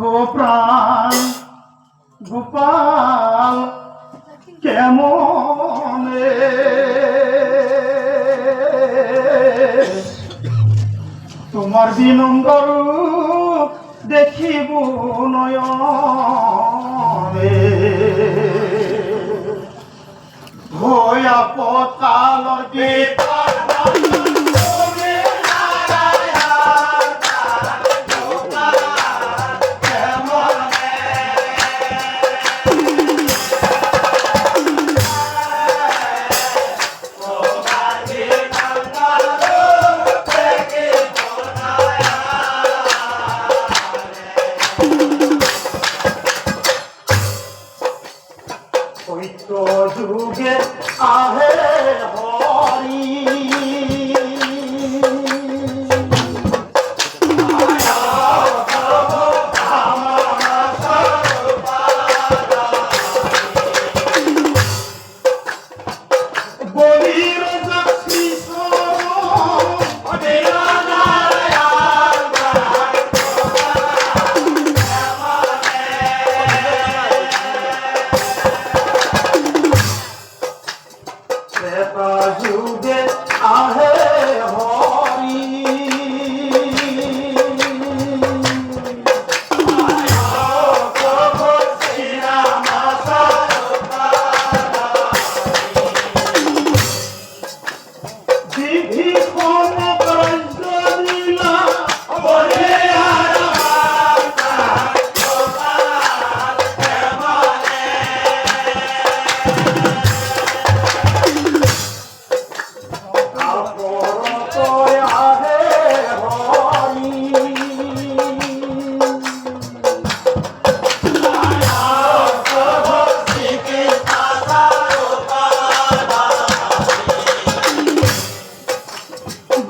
ও প্রাণ গোপাল কেমন তোমার বিনম্র রূপ দেখিব নয়নে হইয়া পতালর বিপার যুগে আহে হরি বলির যুগে আহে হরি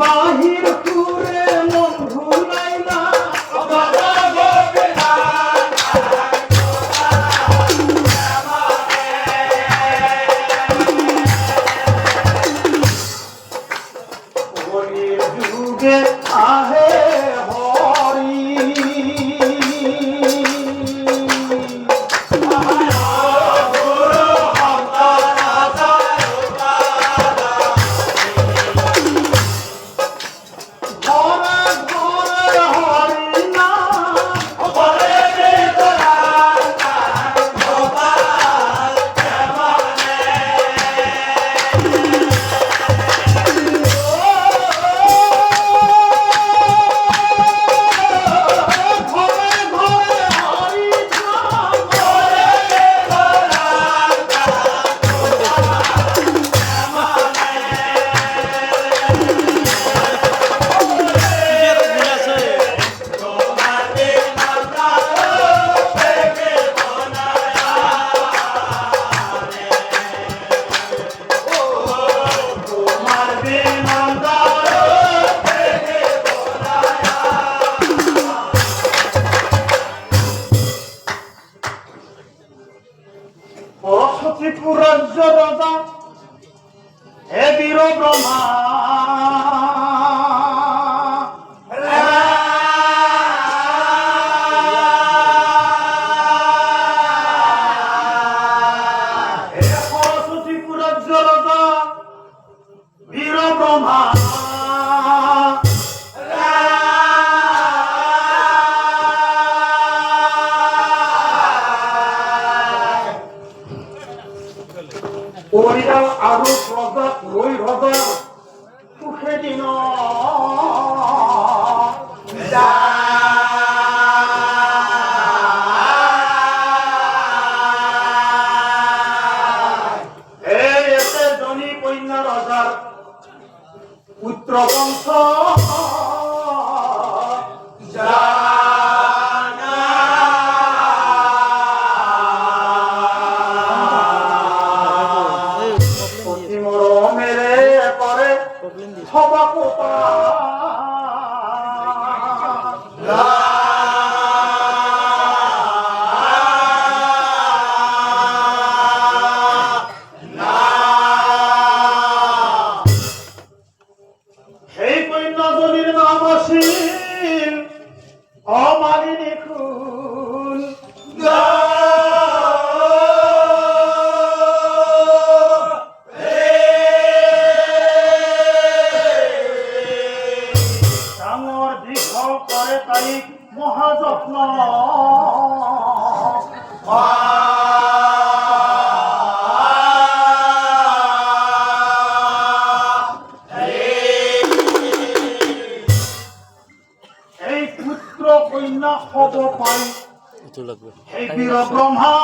বাহির পুরে মন ভুলাই না বলির যুগে আহে হরি ত্রিপুর রাজ্য রাজা হে বীর ব্রহ্মা ত্রিপুর রাজ্য রাজা বীর ব্রহ্মা ওইরা আরো রজা ওই রজা সুখে দিন এতে ধনী কন্যা রাজার পুত্র বংশ করে তাই মহাযত্ন এই পুত্র কন্যা হব পাই এই বীর ব্রহ্মা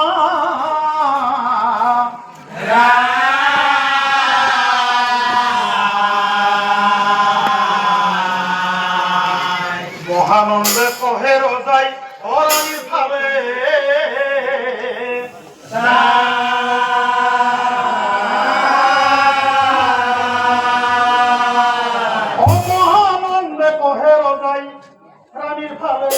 মহানন্দে কহে রজাই ধরানির ভাবে মহানন্দে কহে রজাই রানীর ভাবে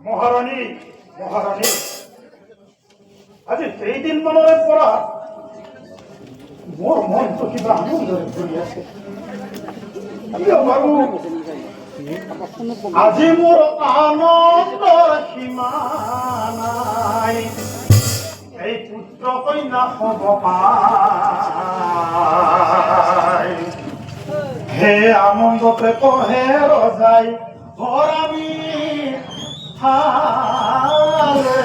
মহারানী মহারানী আজি সেই দিন মনৰে পৰা মোৰ মনটো কিবা আনন্দৰে ভৰি আছে আজি মোৰ আনন্দৰ সীমা নাই এই পুত্ৰ কন্যা হ'ব পাই হে আনন্দতে কহে ৰজাই ভৰামি হালে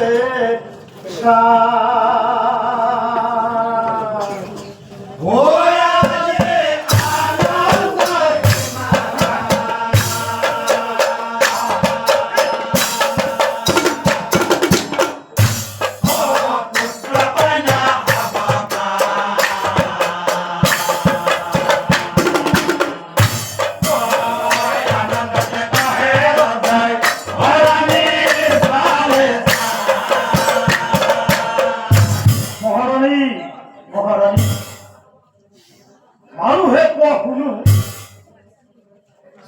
মানুহে কোৱা শুনো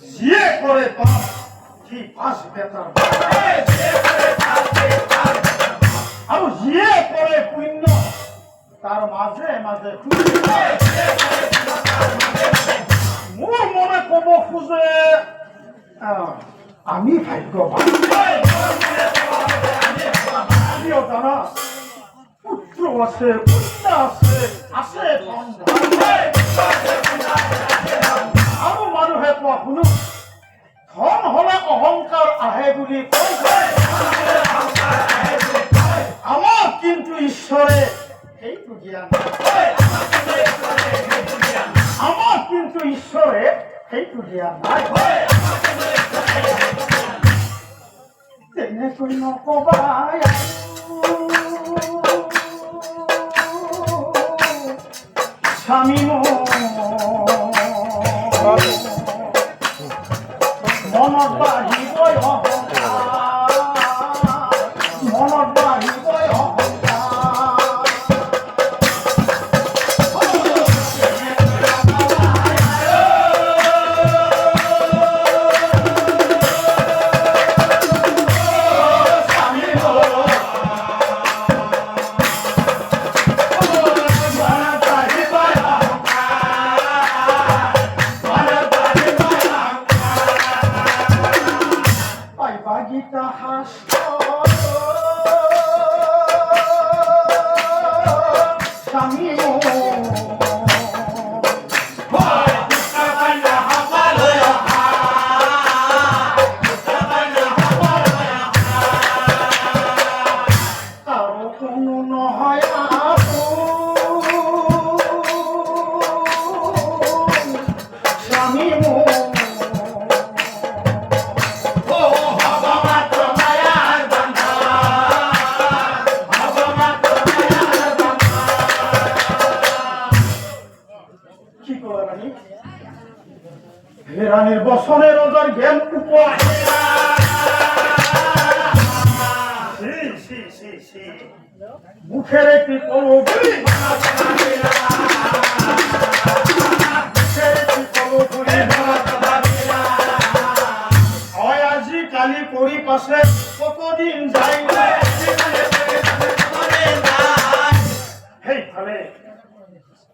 যিয়ে কৰে পাপ সি পাঁচ বেটাৰ আৰু যিয়ে কৰে পুণ্য তাৰ মাজে মাজে মোৰ মনে কব খোজে আমি ভাগ্যৱান জানা পুত্ৰ আছে কন্যা আছে আছে আৰু মানুহে কোৱা শুনো ধন হলে অহংকাৰ আহে বুলি কয় আমাক কিন্তু ঈশ্বৰে সেইটো জ্ঞান আমাক কিন্তু ঈশ্বৰে সেইটো জ্ঞান নাই তেনেকৈ নকবা স্বামী মনত বাঢ়িবই মনত বাঢ়িবই রানীর বসনে রোজার জ্ঞান মুখের একটি আজি কালি করি পাশে কতদিন যাই সেইফালে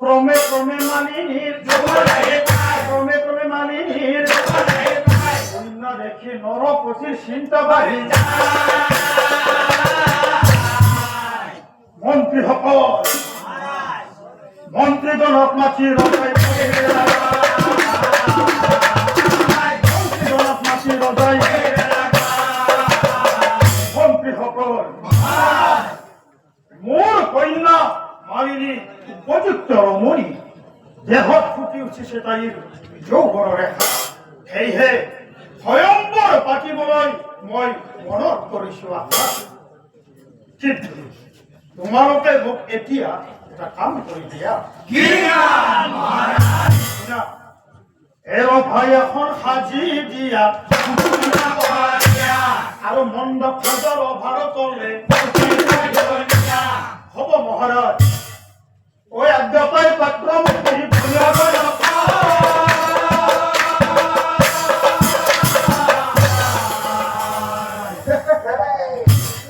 ক্রমে ক্রমে মালিনীর ক্রমে ক্রমে মালিনীর অন্য দেখি নরপতির চিন্তা বাড়ি মন্ত্ৰীসকল মন্ত্ৰীজনক মাতি ৰজাই মন্ত্ৰীজনক মাতি ৰজাই মন্ত্ৰীসকল মোৰ কন্যা মালিনী উপযুক্ত ৰমণী দেহত ফুটি উঠিছে তাইৰ যৌৱনৰ ৰেখা সেয়েহে স্বয়ম্বৰ পাতিবলৈ মই মনত কৰিছো আশা কিন্তু তোমালোকে মোক এতিয়া এটা কাম কৰি দিয়া ভাই এখন সাজি দিয়া আৰু মণ্ডপ সাজৰ অভাৰতলে হ'ব মহাৰাজ ঐ আজ্ঞাপাই পাত্ৰ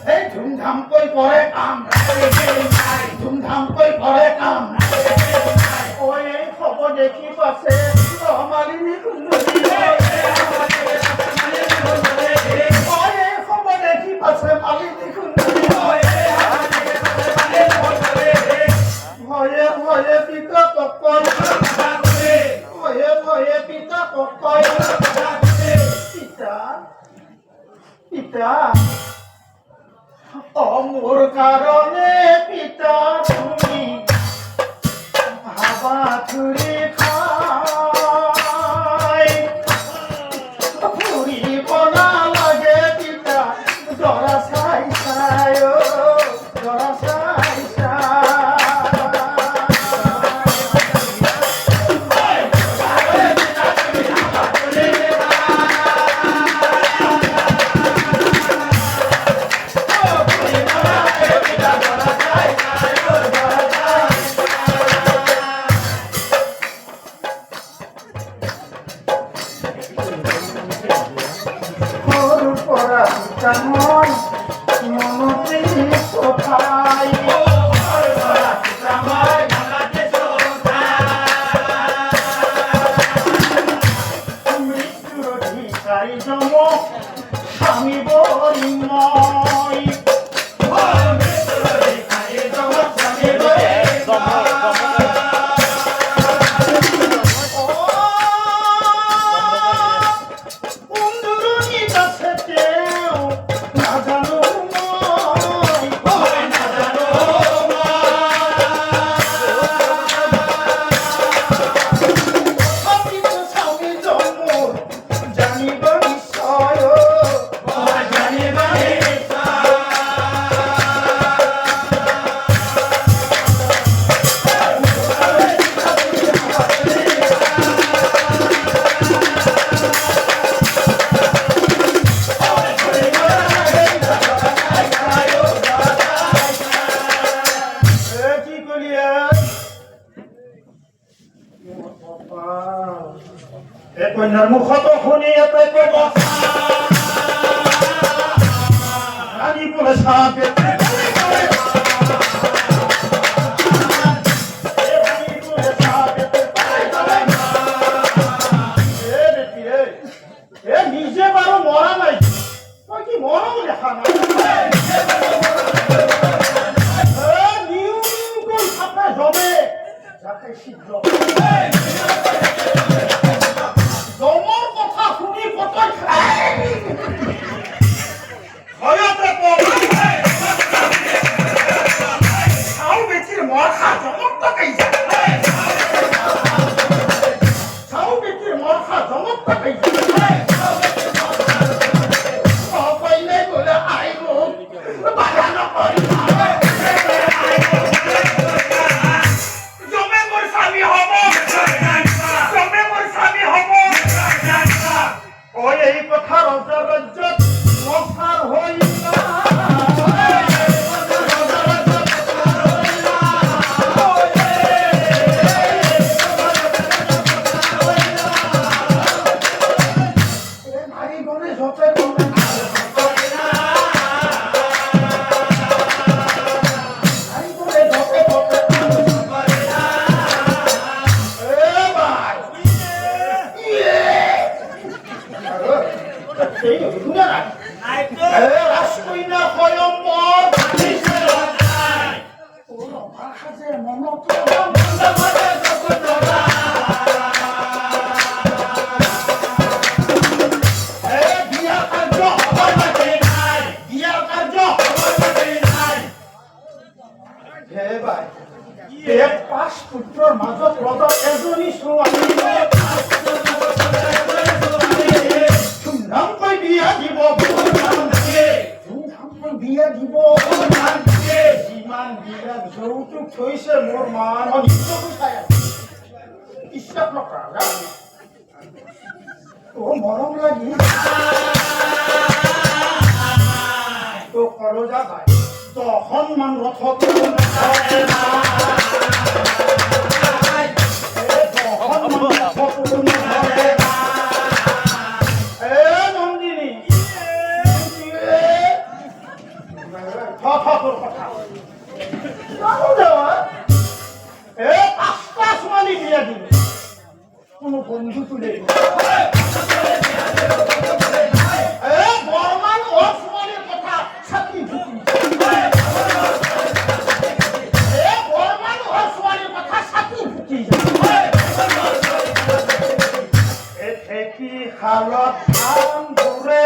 এই ধুমধামকৈ কৰে কাম ধুমধামকৈ কৰে কাম ঐ এই হ'ব দেখি পাছে মালিনী সুন্দৰী এই হ'ব দেখি পাছে মালিনী সুন্দৰী ভয়ে ভয়ে পিতা পকয় ভয়ে ভয়ে পিতা পকয় পিতা পিতা মোৰ কাৰণে পিতা তুমি হাবা ধুৰি খাই ফুৰিব নালাগে পিতা দৰা চাই চাই দৰা চাই আমি বলি মই কন্যার মুখত শুনি এতে কব রানী বলে সাপে নিজে বারো মরা নাই কি মরাও দেখা নাই জমে যাকে শীঘ্র ভাষাতে মনত পাঁচ পুত্ৰৰ মাজত লগত এজনী ছোৱালী ধুমধামকৈ বিয়া দিব ধুমধামকৈ বিয়া দিব যিমান বিয়া যৌতুক থৈছে মোৰ মান চাই বিশ্বাস নকৰা মৰম লাগি তো কলজা ভাই 10খন মান ৰথত কোনো বন্ধু তুলে বর্মান অসমানের কথা ছাতি ঢুকি বর্মান অসমানের কথা ছাতি ঢুকি ঠেকি খালত ধান দূরে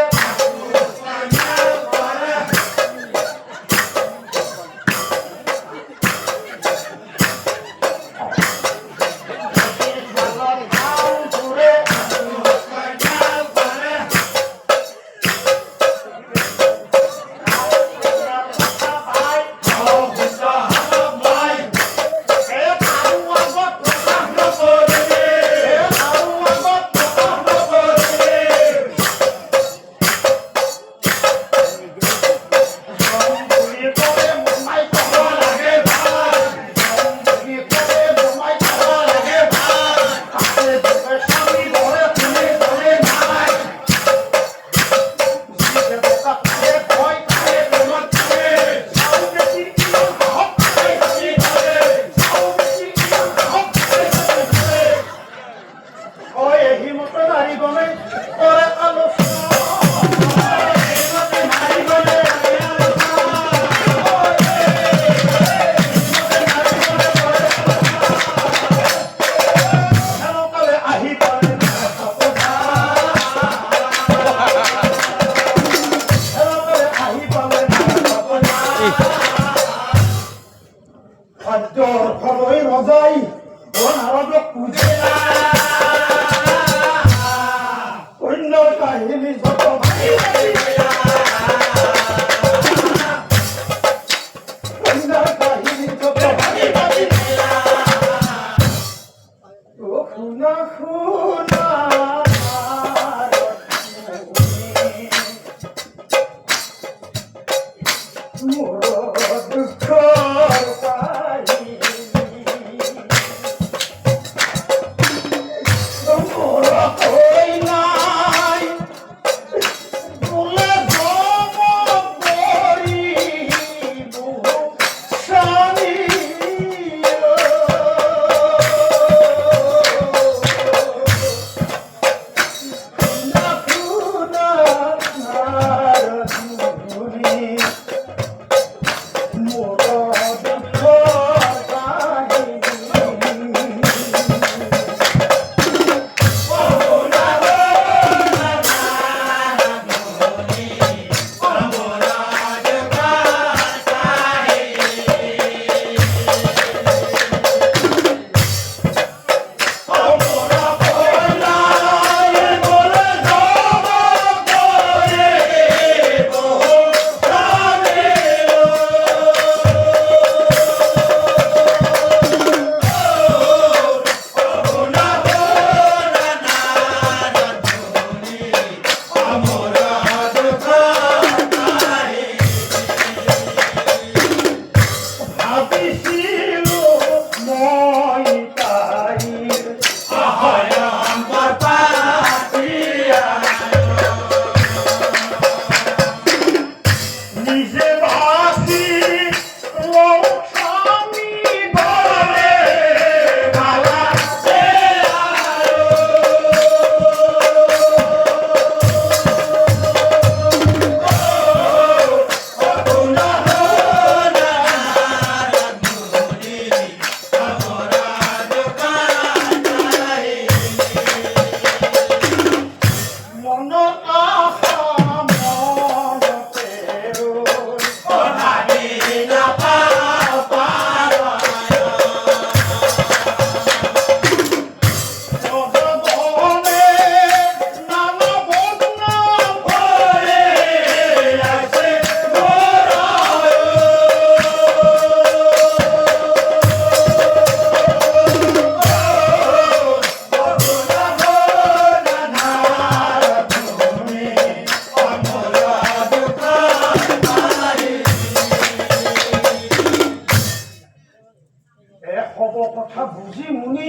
হব কথা বুঝি মুনি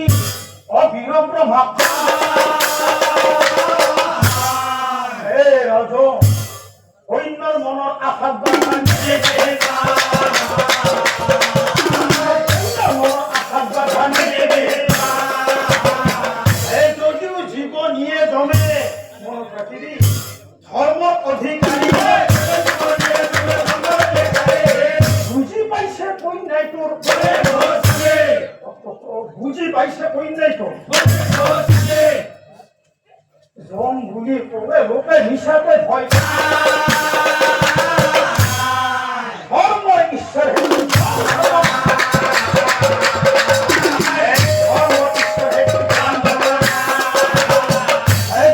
অবীর ব্রহ্মা হে রাজ অন্যর মনৰ আশাত যদিও জীৱনীয়ে জমে মনত ৰাখিবি ধৰ্ম অধিকাৰী বুজি পাইছে কৈ নাই তোৰ বুজি পাইছে কৈ নাই তোৰ জম বুলি ক'লে লোকে মিছাতে ভয় ধৰ্ম ঈশ্বৰ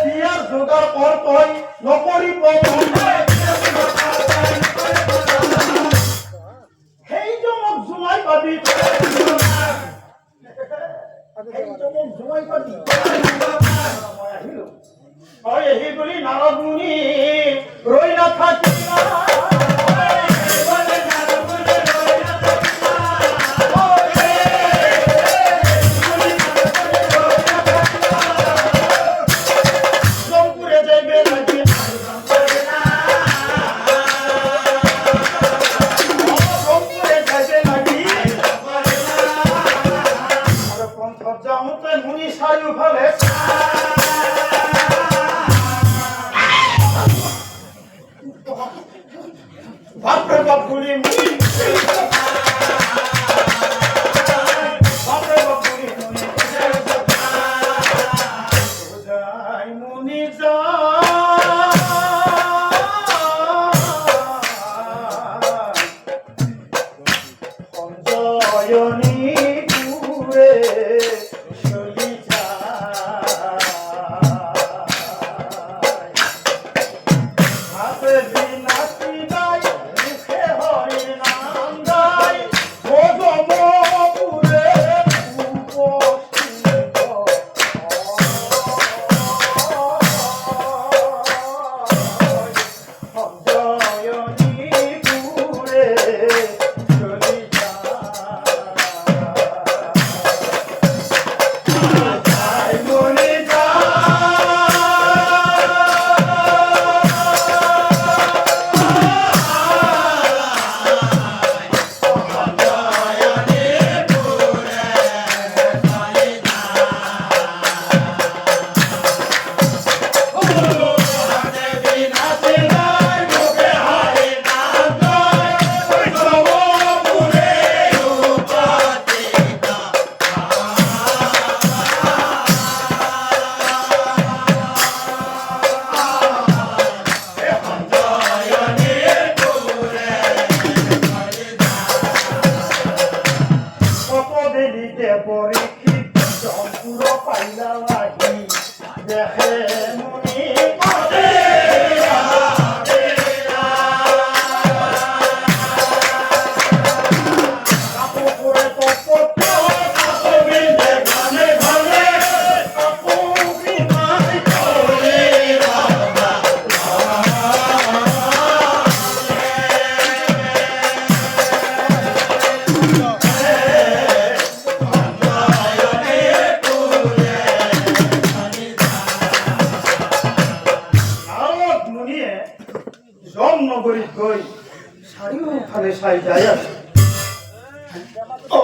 বিয়াৰ যোগাৰ কৰ তই নকৰিব সেই জমক জোঁৱাই পাবি জোঁৱাই পাবি এই বুলি নাৰদ মুনি ৰৈ নাথাকিলা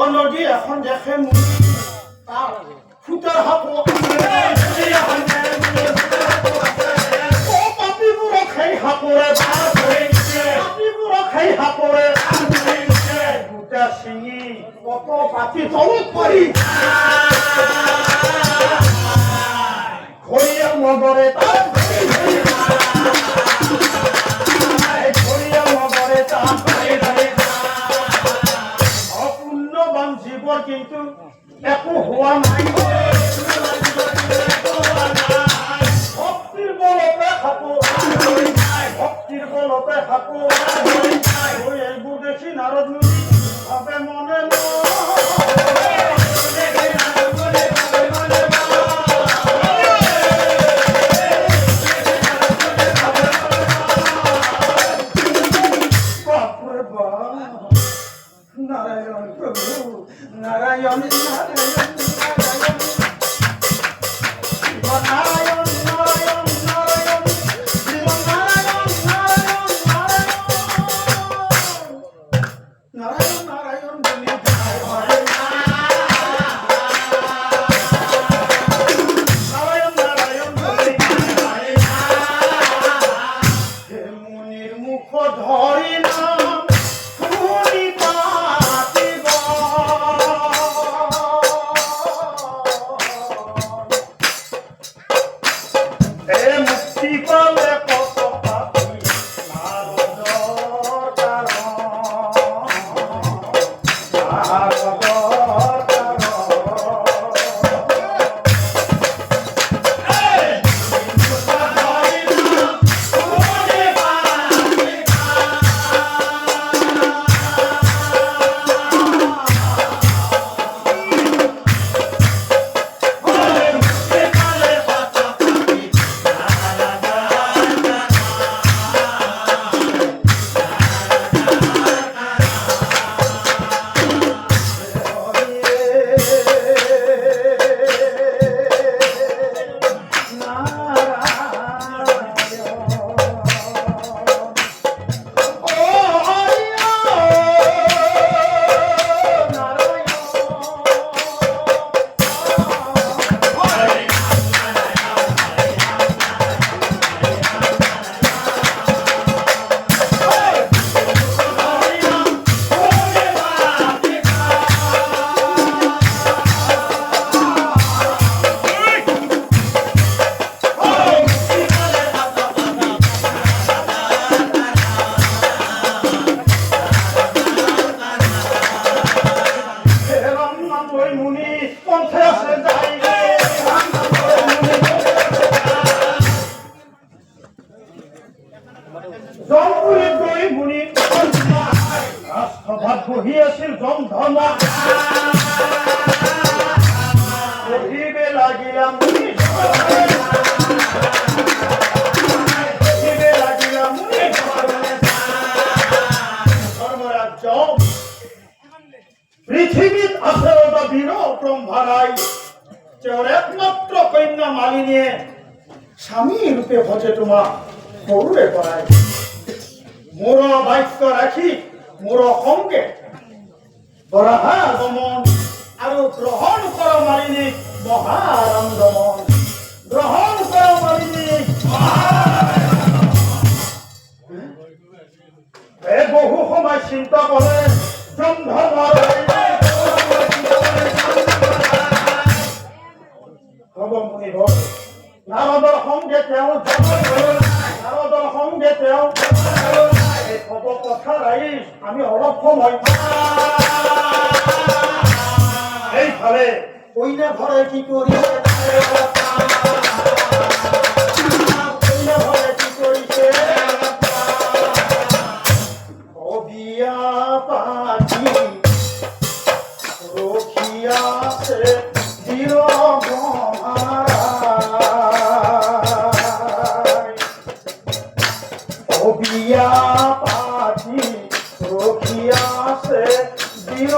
নদী এখন দেখে ফুটাৰ সাপো পাপিবোৰক খাই সাপৰে দুটা চিঙি কত পাতি তলত পৰি ঘৰিয়াল নগৰে অপূৰ্ণবান জীৱৰ কিন্তু একো হোৱা নাই ভক্তিৰ বলতে সাপো এইবোৰ দেখি নাৰদ মুনি ভাবে মনে নারায়ণ বহি আছিল জন ধৰ্ম বহিবে লাগিলা মুনি বহিবে লাগিলা মুনি ধৰ্মৰাজ্য পৃথিৱীত আছে বীৰ ব্ৰহ্মাৰাই তেওঁৰ একমাত্ৰ কন্যা মালিনীয়ে স্বামী ৰূপে ভজে তোমাক সৰুৰে পৰাই মোৰ বাক্য ৰাখি মোৰ সংগে বৰাহা গমন আৰু গ্ৰহণ কৰ মালিনী মহাৰন্দমন গ্ৰহণ কৰ মালিনী বহু সময় চিন্তা কৰে হ'ব মুনি ভৰ নাৰদৰ সংগে তেওঁ নাৰদৰ সংগে তেওঁ খব কথা ৰাইজ আমি অলপ সময় এইফালে কইনা ঘৰে কি কৰিছে কইনা ঘৰে কি কৰিছে বিয়া পাতি ৰখিয়াছে বীৰ ব্ৰহ্মাৰাই বিয়া পাতি ৰখিয়াছে বীৰ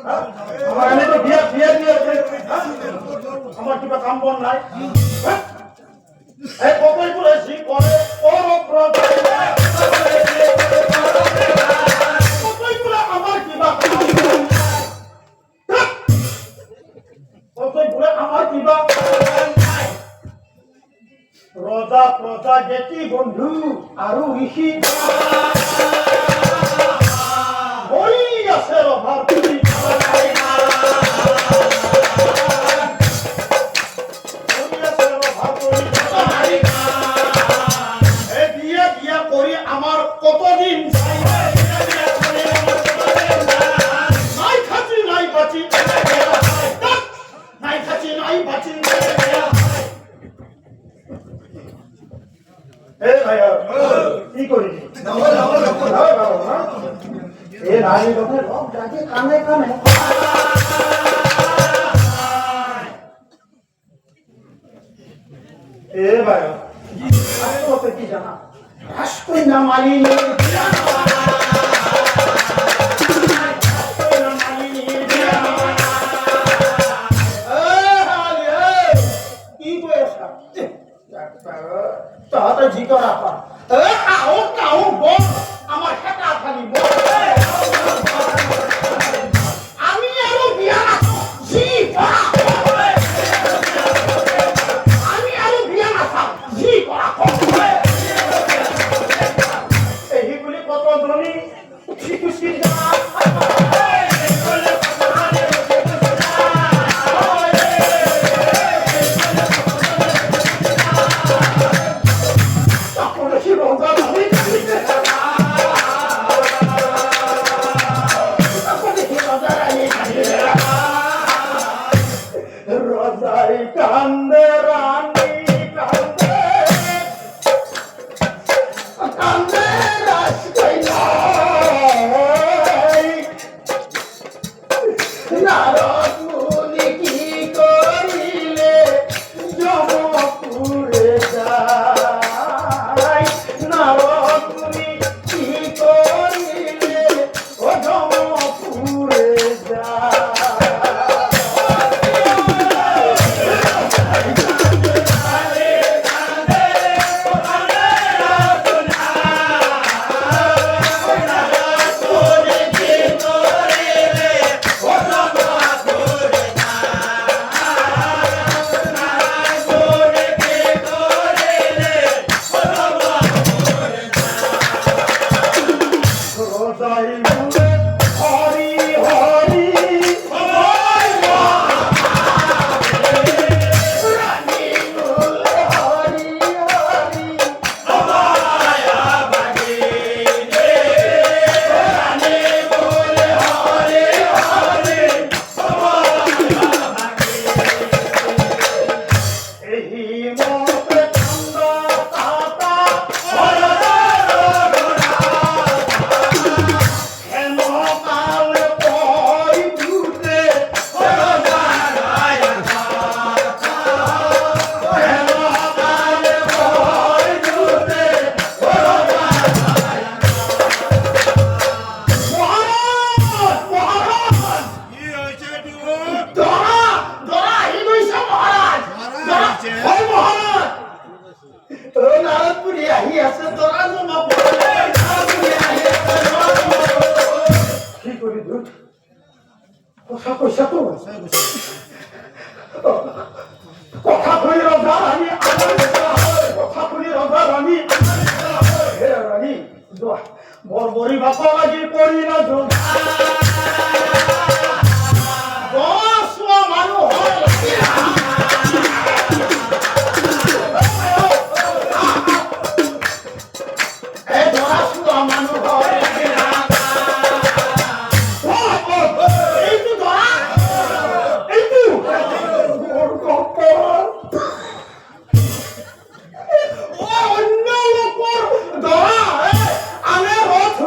আমার এনে তো বিয়া বিয়া দিয়ে আমার কিবা কাম বন নাই এই কতই করে জি করে কতই করে আমার কিবা কতই করে আমার কিবা রজা প্রজা গেটি বন্ধু আৰু ঋষি হৰি আছে ৰভাৰ পুৰি বিয়া কৰি আমাৰ কতদিন নাই খাচি নাই বাচি নাই খাচি নাই বাচি কি কৰিলি এই নাৰী কথা লগ ডাকে কানে কানে এ ভাই আসলে কি জানা রাষ্ট্রই না মালিনী তাহলে জিকর আপা কাও কাও বল আমার টাকা খালি বল আমি আরো বিয়া জি আমি আরো বিয়া না জি করা এইগুলি কত ধনী খুশি জানা রজাই কান্দে রানী কান্দে কান্দে রাস নারদ মুনি কি করিলে যমপুরে যাই নারদ মুনি কি করিলে ও যমপুরে যাই কথা কই রজা রানী কথা কই রজা রানী হে রানী বরবরি বাপা লাগি করি না যোগ মানুষ হয় মানুষ হয় অন্য লোক ধরা আমি রথ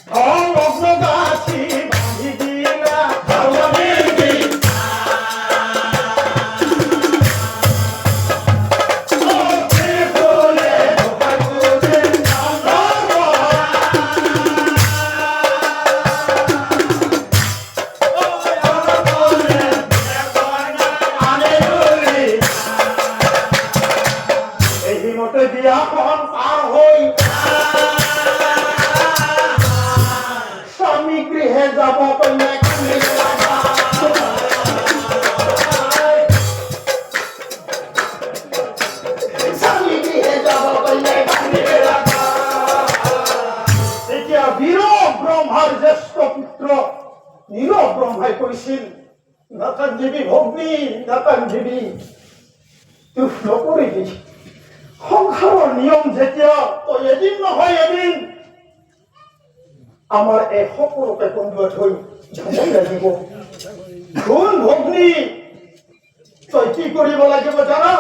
সংলগ্ন গাছি বাঁধি দিলা খাওয়াবি বিয়াখন পাৰ হৈ স্বামী গৃহে যাব কন্যা স্বামী গৃহে যাব কন্যা এতিয়া বীৰ ব্ৰহ্মাৰ জ্যেষ্ঠ পুত্ৰ নীৰ ব্ৰহ্মাই কৈছিল নাকান্দিবি ভগ্নী নাকান্দিবি দুখ নকৰিবি সংসাৰৰ নিয়ম যেতিয়া তই এদিন নহয় এদিন আমাৰ এই সকলোকে কন্দুৱাই থৈ যাবই লাগিব কোন ভগ্নী তই কি কৰিব লাগিব জানা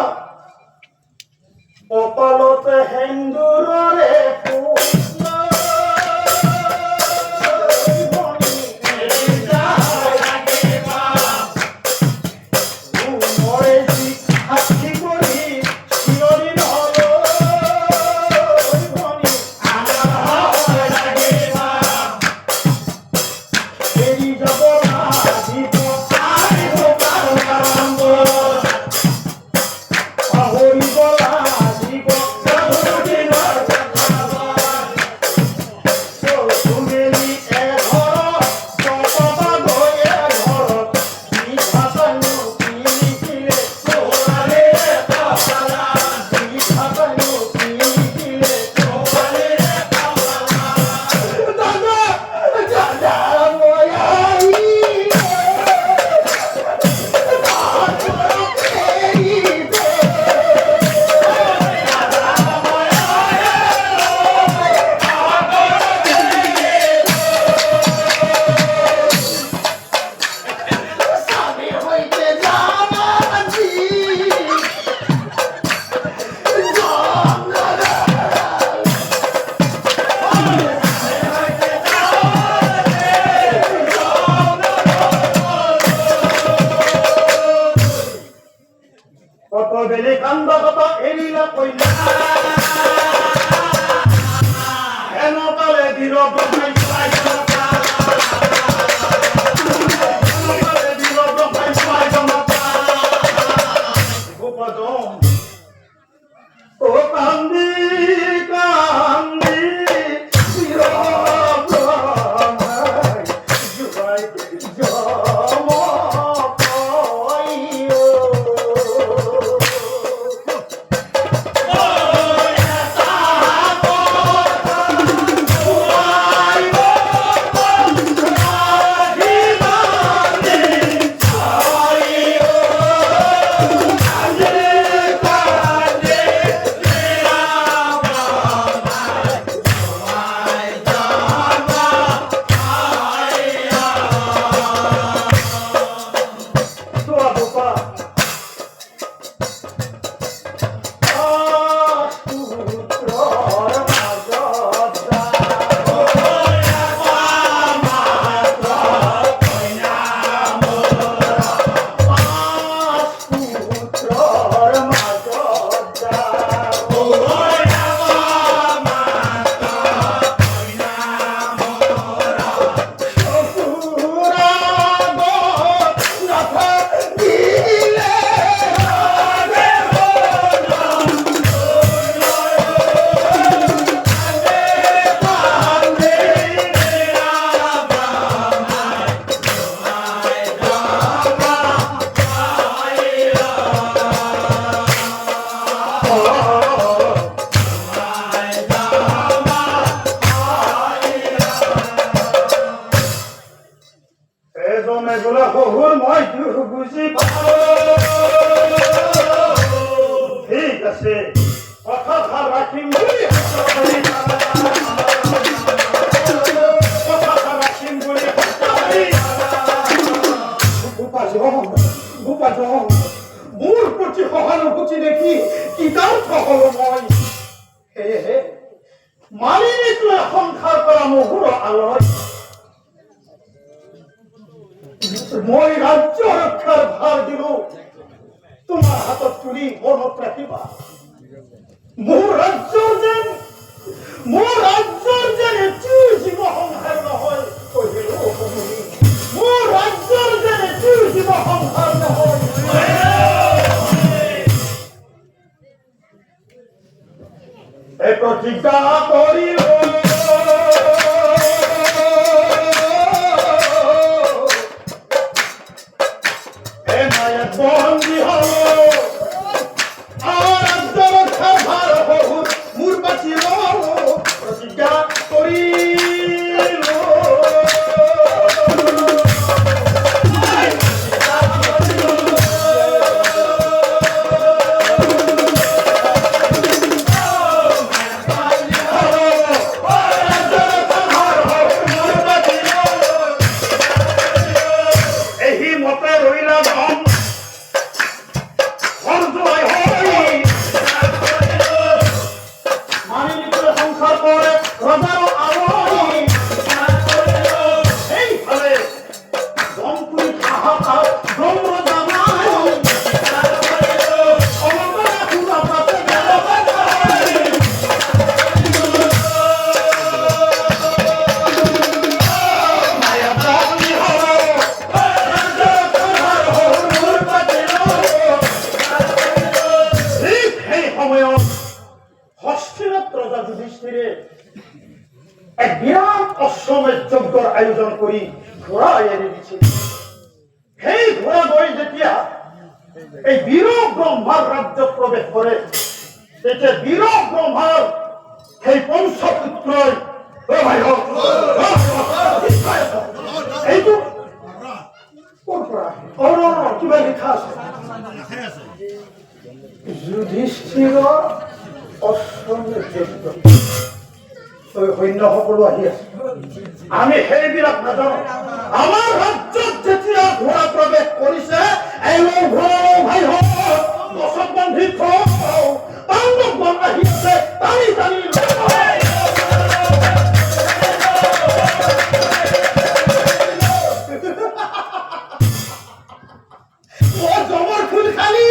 কপালতে সেন্দুৰৰে বেলি কান্দ কথা এৰিলা কইনা এনেকালে বীৰ ব্ৰহ্মাই কান্দি কান্দি বীৰ ব্ৰহ্মাই জুৱাই এগুলো বহুর মই বুঝি ঠিক আছে কথা রাখিম মোৰ প্ৰতি সহানুভূতি দেখি কিতাপ হল মই সেয়েহে মালিনীটোৱে সংসাৰ কৰা মহুৰ আলয় মই ৰাজ্য ৰক্ষাৰ ভাৰ দিলো তোমাৰ হাতত তুলি মনত ৰাখিবা মোৰ ৰাজ্যৰ যেন এটি জীৱ সংহাৰ নহয় কৈছিলো মোৰ ৰাজ্যৰ যেন এটি জীৱ সংহাৰ নহয় এই প্ৰতিজ্ঞা কৰিলো বন্দী হল আর রক্ষা ভার বহু মূর বাঁচিল প্রতিজ্ঞা করিল এই মতে রইলা এক বিরাট অশ্বমেধ যজ্ঞৰ আয়োজন কৰি ঘোঁৰা এৰি দিছিল সেই ঘোঁৰা গৈ যেতিয়া এই বীৰ ব্ৰহ্মাৰ ৰাজ্যত প্ৰৱেশ কৰে তেতিয়া বীৰ ব্ৰহ্মাৰ সেই পঞ্চপুত্ৰই এইটো ক'ৰ পৰা কিবা লিখা আছে যুধিষ্ঠিৰৰ অশ্বমেধ যজ্ঞ সৈন্য সকলো আহি আছে আমি সেইবিলাক নাজানো আমাৰ ৰাজ্যত যেতিয়া ঘোঁৰা প্ৰৱেশ কৰিছে ভাই গছত বান্ধি পাণ্ডৱগণ আহি আছে টানি টানি জমৰ ফুল খালি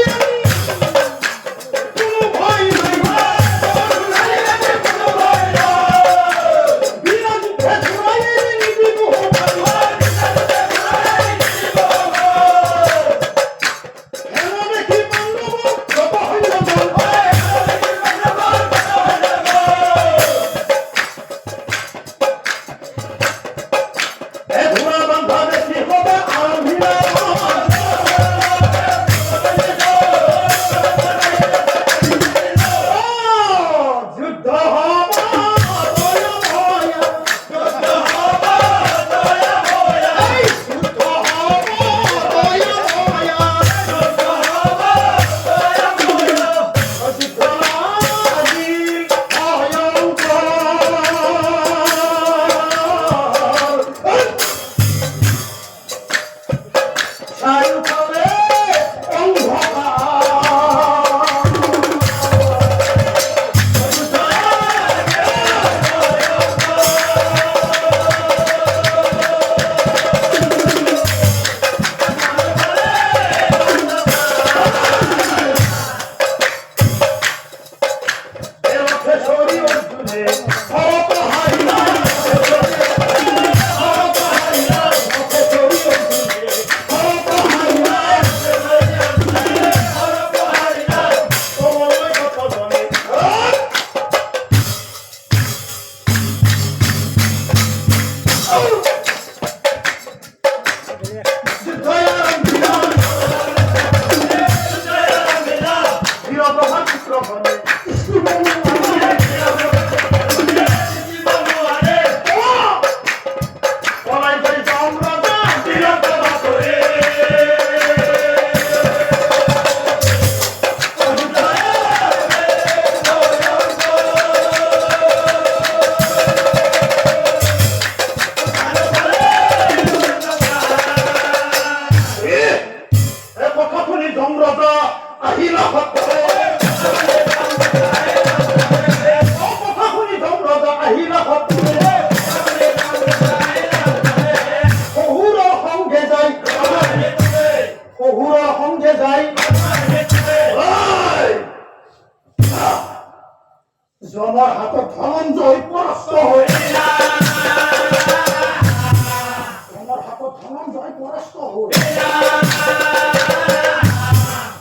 পরাস্ত হল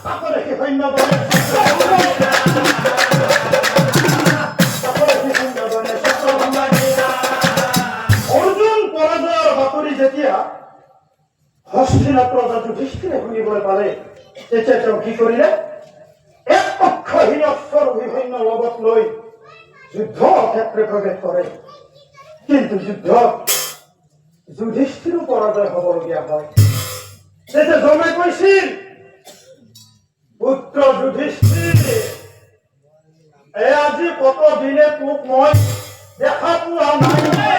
তারপরে কি সৈন্য দলের অর্জুন পরাজয়ের বাতরি যেতিয়া হস্তিনাথ ৰজা যুধিষ্ঠিৰে শুনিবলৈ পালে তেতিয়া তেওঁ কি কৰিলে এক অক্ষহীন অশ্বৰ সৈন্য লগত লৈ যুদ্ধ ক্ষেত্রে প্রবেশ করে কিন্তু যুদ্ধত যুধিষ্ঠিৰো পরাজয় হবলগীয়া হয় তেতিয়া জমে কৈছিল পুত্ৰ যুধিষ্ঠিৰ আজি কত দিনে তোক মই দেখা পোৱা নাই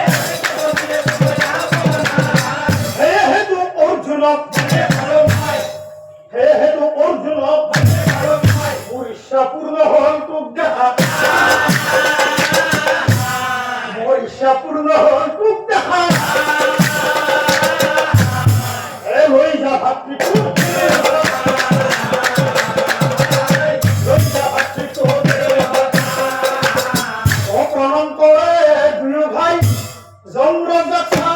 সেয়েহেতু অৰ্জুনক মোৰ ইচ্ছা পূৰ্ণ হল তোক দেখা মোৰ ইচ্ছা পূৰ্ণ হল তোক দেখা লৈ যা ভাতৃত্ব প্ৰণাম কৰে দুয়ো ভাই জন্মযাত্ৰা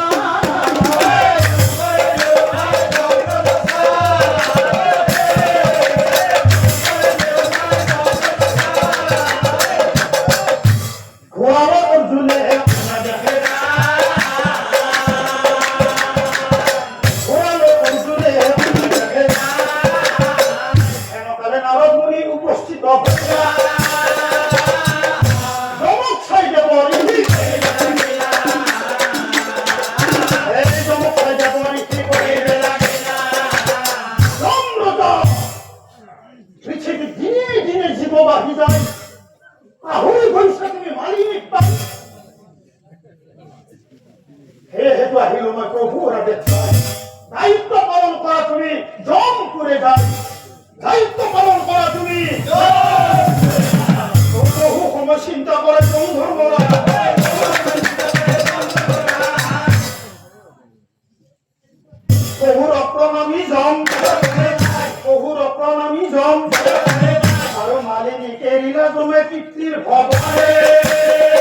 দায়িত্ব পালন করা তুমি জম করে যাও দায়িত্ব পালন করা তুমি বহু সময় চিন্তা করে কোন ধর্ম বহুর অপ্রণামী জম আৰু মালিনী এৰিলা তুমি পিতৃৰ ভৱ